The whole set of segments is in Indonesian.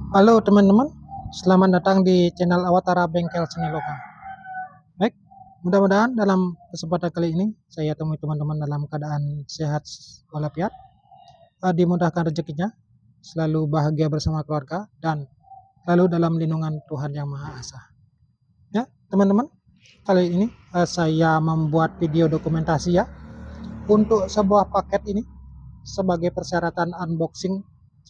Halo teman-teman, selamat datang di channel Awatara Bengkel Seniloka. Baik, mudah-mudahan dalam kesempatan kali ini saya temui teman-teman dalam keadaan sehat walafiat, dimudahkan rezekinya, selalu bahagia bersama keluarga, dan selalu dalam lindungan Tuhan Yang Maha Esa. Ya, teman-teman, kali ini saya membuat video dokumentasi ya untuk sebuah paket ini sebagai persyaratan unboxing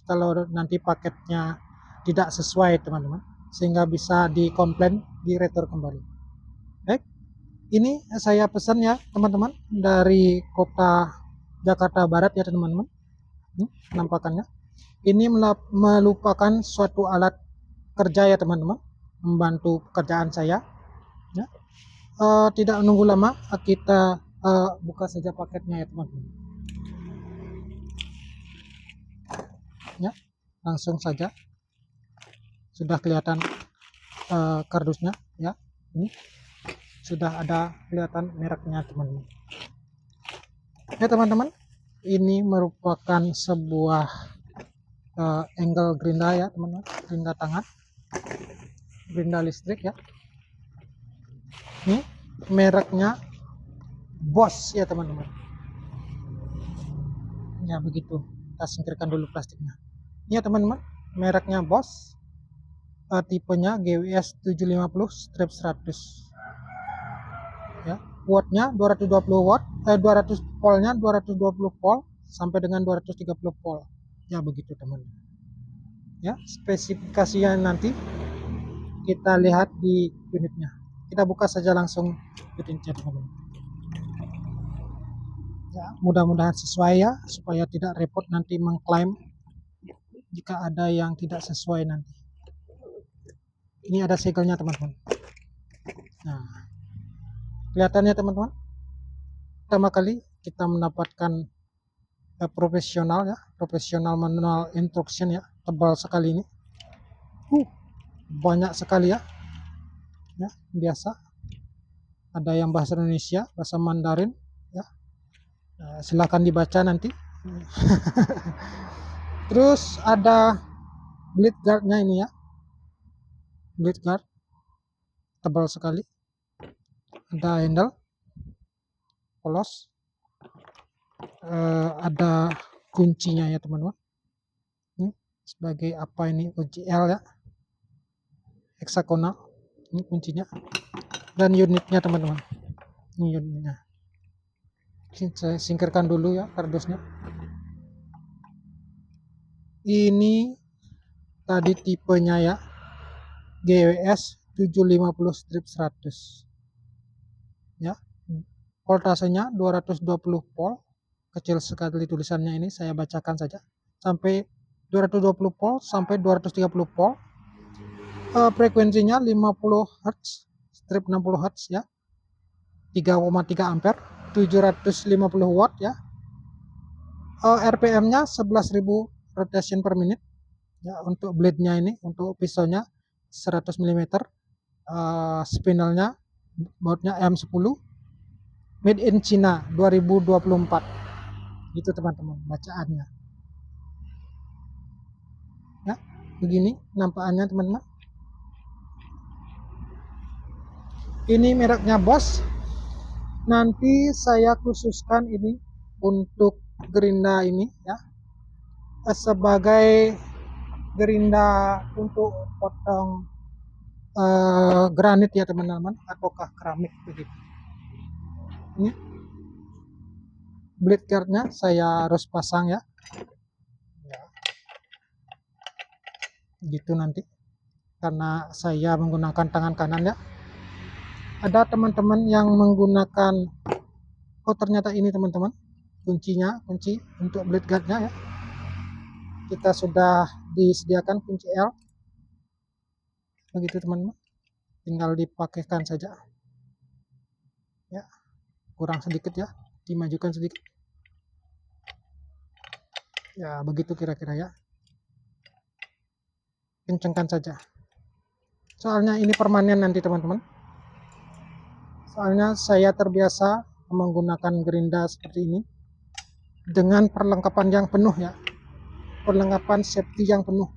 kalau nanti paketnya tidak sesuai teman-teman, sehingga bisa dikomplain, diretur kembali. Baik, ini saya pesan ya teman-teman dari kota Jakarta Barat ya teman-teman. Penampakannya ini melupakan suatu alat kerja ya teman-teman, membantu pekerjaan saya ya. Tidak menunggu lama, kita buka saja paketnya ya teman-teman ya. Langsung saja sudah kelihatan kardusnya ya. Ini sudah ada kelihatan mereknya teman-teman ya teman-teman. Ini merupakan sebuah angle gerinda ya teman-teman, gerinda tangan, gerinda listrik ya. Ini mereknya Bosch ya teman-teman ya. Begitu, kita singkirkan dulu plastiknya ya teman-teman. Mereknya Bosch, tipenya GWS 750/100 ya. Wattnya 220 watt, 200 voltnya 220 volt sampai dengan 230 volt ya. Begitu teman-teman ya. Spesifikasinya nanti kita lihat di unitnya. Kita buka saja langsung unitnya teman-teman ya. Mudah-mudahan sesuai ya, supaya tidak repot nanti mengklaim jika ada yang tidak sesuai nanti. Ini ada segelnya teman-teman. Nah, kelihatannya teman-teman, pertama kali kita mendapatkan profesional ya, profesional manual instruction ya. Tebal sekali ini, banyak sekali ya. Ya, biasa ada yang bahasa Indonesia, bahasa Mandarin ya. Silahkan dibaca nanti. Terus ada bleed guardnya ini ya, bleed guard tebal sekali. Ada handle polos, ada kuncinya ya teman-teman. Ini sebagai apa ini, kunci L ya, heksagonal. Ini kuncinya dan unitnya teman-teman. Ini unitnya. Saya singkirkan dulu ya kardusnya. Ini tadi tipenya ya, GWS 750/100 ya. Voltasenya 220 volt, kecil sekali tulisannya ini, saya bacakan saja. Sampai 220 volt sampai 230 volt. Frekuensinya 50 Hz, strip 60 Hz ya. 3,3 ampere, 750 watt ya. RPM-nya 11.000 rotation per menit ya. Untuk blade-nya ini, untuk pisaunya 100 mm. Spinalnya, bautnya M10, made in China 2024. Itu teman-teman bacaannya ya. Begini nampakannya teman-teman. Ini mereknya Bosch. Nanti saya khususkan ini untuk gerinda ini ya, sebagai gerinda untuk potong granit ya teman-teman, ataukah keramik begitu. Ini blade guardnya saya harus pasang ya, gitu nanti, karena saya menggunakan tangan kanan ya. Ada teman-teman yang menggunakan, oh ternyata ini teman-teman kuncinya, kunci untuk blade guardnya ya. Kita sudah disediakan kunci L, begitu teman-teman, tinggal dipakaikan saja ya. Kurang sedikit ya, dimajukan sedikit ya, begitu kira-kira ya. Kencengkan saja, soalnya ini permanen nanti teman-teman. Soalnya saya terbiasa menggunakan gerinda seperti ini dengan perlengkapan yang penuh ya, perlengkapan safety yang penuh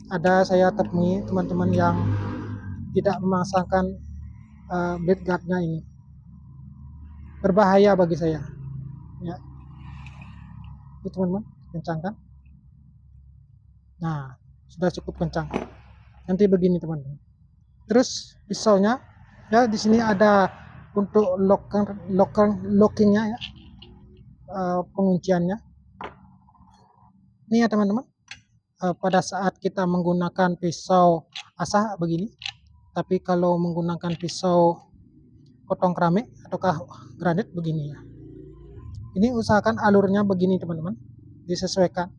ada saya temui teman-teman yang tidak memasangkan blade guardnya ini, berbahaya bagi saya ya. Itu teman-teman, kencang kan? Nah, sudah cukup kencang. Nanti begini teman-teman. Terus pisaunya ya, di sini ada untuk lockingnya ya, pengunciannya. Ini ya teman-teman, pada saat kita menggunakan pisau asah begini, tapi kalau menggunakan pisau potong keramik ataukah granit begini ya. Ini usahakan alurnya begini teman-teman, disesuaikan.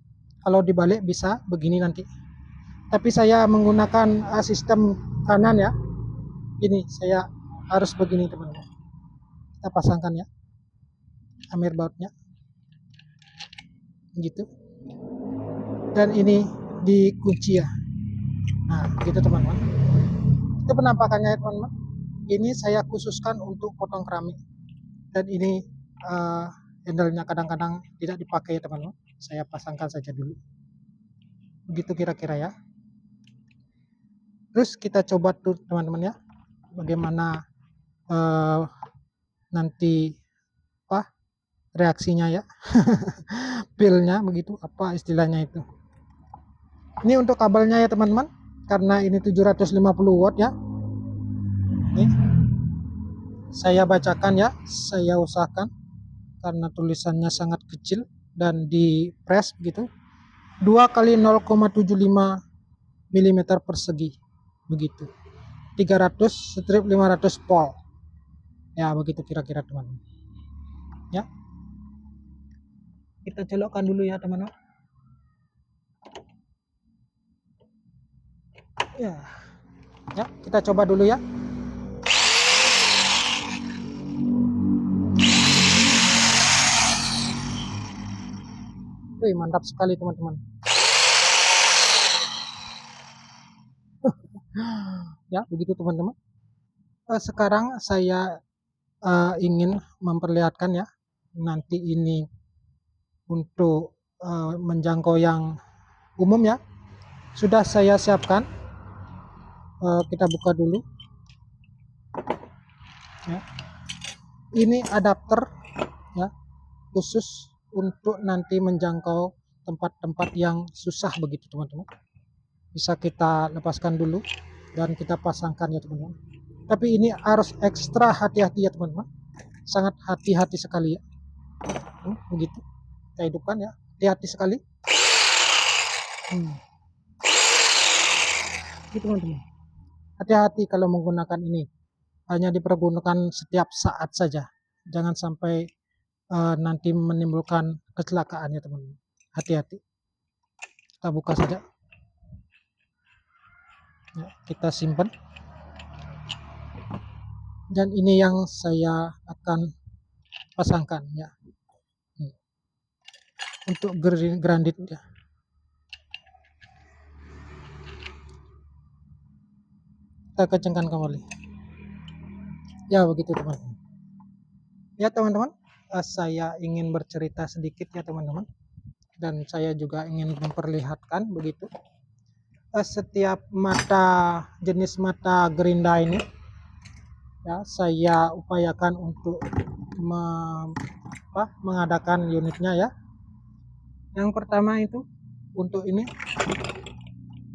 Kalau dibalik bisa begini nanti. Tapi saya menggunakan sistem kanan ya. Ini saya harus begini teman-teman. Kita pasangkan ya, amir bautnya gitu. Dan ini dikunci ya. Nah, gitu teman-teman. Itu penampakannya ya teman-teman. Ini saya khususkan untuk potong keramik. Dan ini handle-nya kadang-kadang tidak dipakai ya teman-teman. Saya pasangkan saja dulu. Begitu kira-kira ya. Terus kita coba tuh teman-teman ya, bagaimana nanti apa reaksinya ya. Feel-nya begitu, apa istilahnya itu. Ini untuk kabelnya ya teman-teman, karena ini 750 watt ya. Nih, saya bacakan ya, saya usahakan karena tulisannya sangat kecil dan di press begitu. 2 kali 0,75 mm persegi begitu. 300/500 volt. Ya, begitu kira-kira teman-teman. Ya. Kita colokkan dulu ya teman-teman. Ya. Ya, kita coba dulu ya. Wih, mantap sekali teman-teman. Ya, begitu teman-teman. Sekarang saya ingin memperlihatkan ya, nanti ini untuk menjangkau yang umum ya. Sudah saya siapkan. Kita buka dulu. Ya. Ini adapter ya, khusus untuk nanti menjangkau tempat-tempat yang susah begitu teman-teman. Bisa kita lepaskan dulu dan kita pasangkan ya teman-teman. Tapi ini harus ekstra hati-hati ya teman-teman. Sangat hati-hati sekali ya. Begitu. Kita hidupkan ya. Hati-hati sekali. Gitu teman-teman. Hati-hati kalau menggunakan ini. Hanya dipergunakan setiap saat saja. Jangan sampai nanti menimbulkan kecelakaan ya teman-teman. Hati-hati. Kita buka saja. Ya, kita simpan. Dan ini yang saya akan pasangkan ya. Untuk grounded ya. Kita kencangkan kembali. Ya, begitu teman-teman. Ya teman-teman, saya ingin bercerita sedikit ya teman-teman. Dan saya juga ingin memperlihatkan begitu. Setiap jenis mata gerinda ini ya, saya upayakan untuk mengadakan unitnya ya. Yang pertama itu untuk ini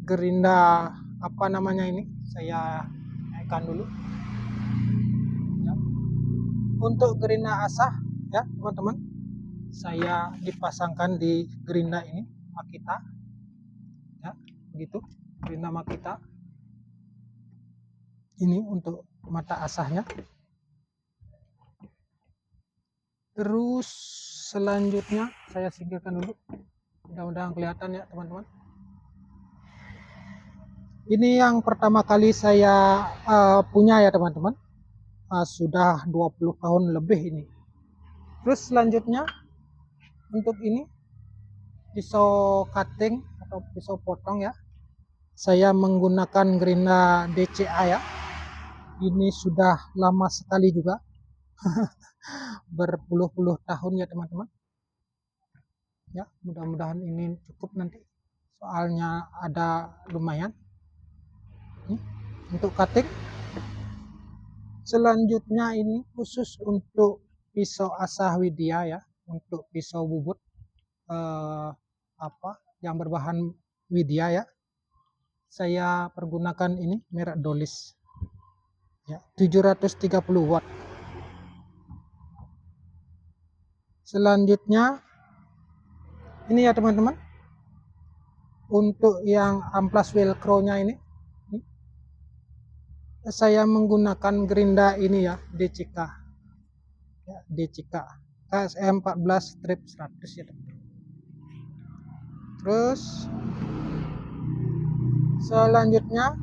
gerinda apa namanya ini, saya naikkan dulu ya. Untuk gerinda asah ya teman-teman, saya dipasangkan di gerinda ini Makita ya, begitu. Gerinda Makita ini untuk mata asahnya. Terus selanjutnya saya singkirkan dulu, mudah-mudahan kelihatan ya teman-teman. Ini yang pertama kali saya punya ya teman-teman. Sudah 20 tahun lebih ini. Terus selanjutnya untuk ini pisau cutting atau pisau potong ya. Saya menggunakan gerinda DCA ya. Ini sudah lama sekali juga. Berpuluh-puluh tahun ya teman-teman. Ya, mudah-mudahan ini cukup nanti. soalnya ada lumayan untuk cutting. Selanjutnya ini khusus untuk pisau asah Widya ya, untuk pisau bubut yang berbahan Widya ya. Saya pergunakan ini merek Dolis ya, 730 watt. Selanjutnya ini ya teman-teman, untuk yang amplas velcro-nya ini saya menggunakan gerinda ini ya, DCK ya, DCK KSM 14 strip 100 ya teman-teman. Terus selanjutnya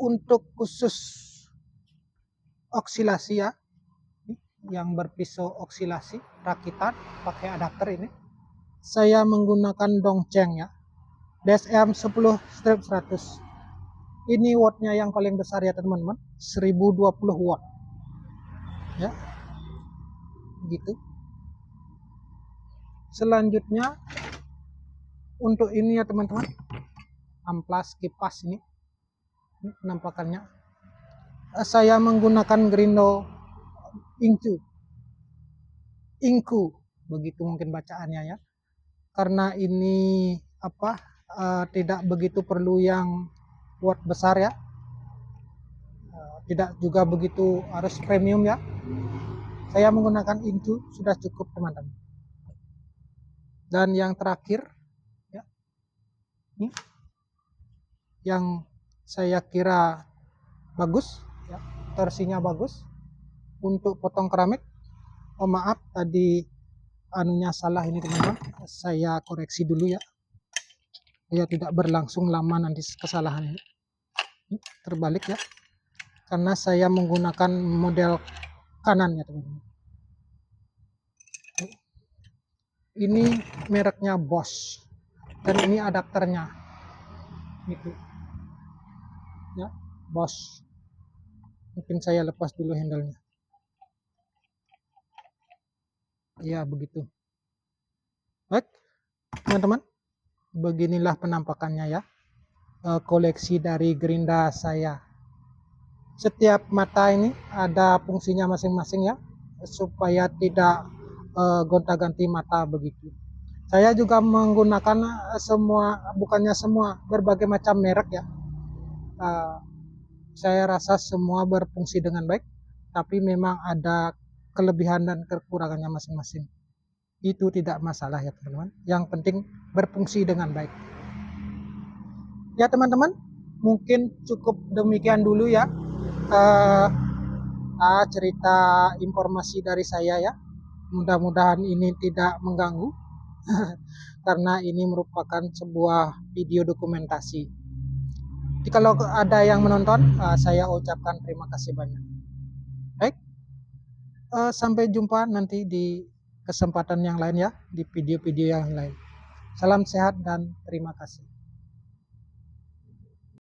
untuk khusus oksilasi ya, yang berpisau oksilasi rakitan pakai adapter ini, saya menggunakan Dongcheng ya, DSM 10 strip 100. Ini wattnya yang paling besar ya teman-teman, 1020 watt ya, gitu. Selanjutnya untuk ini ya teman-teman, amplas kipas ini penampakannya, saya menggunakan Grindo Inku begitu mungkin bacaannya ya, karena ini tidak begitu perlu yang watt besar ya, tidak juga begitu harus premium ya. Saya menggunakan Inku sudah cukup teman-teman. Dan yang terakhir ya, ini yang saya kira bagus ya, torsinya bagus untuk potong keramik. Oh maaf, tadi anunya salah ini teman-teman, saya koreksi dulu ya, ya tidak berlangsung lama nanti kesalahan ini. Terbalik ya, karena saya menggunakan model kanan ya teman-teman. Ini mereknya Bosch dan ini adapternya gitu ya, Bosch. Mungkin saya lepas dulu handle-nya ya, begitu. Baik teman-teman, beginilah penampakannya ya, koleksi dari gerinda saya. Setiap mata ini ada fungsinya masing-masing ya, supaya tidak gonta-ganti mata begitu. Saya juga menggunakan bukannya semua, berbagai macam merek ya. Saya rasa semua berfungsi dengan baik, tapi memang ada kelebihan dan kekurangannya masing-masing. Itu tidak masalah ya teman-teman, yang penting berfungsi dengan baik. Ya teman-teman, mungkin cukup demikian dulu ya cerita informasi dari saya ya. Mudah-mudahan ini tidak mengganggu karena ini merupakan sebuah video dokumentasi. Jadi kalau ada yang menonton, saya ucapkan terima kasih banyak. Baik, sampai jumpa nanti di kesempatan yang lain ya, di video-video yang lain. Salam sehat dan terima kasih.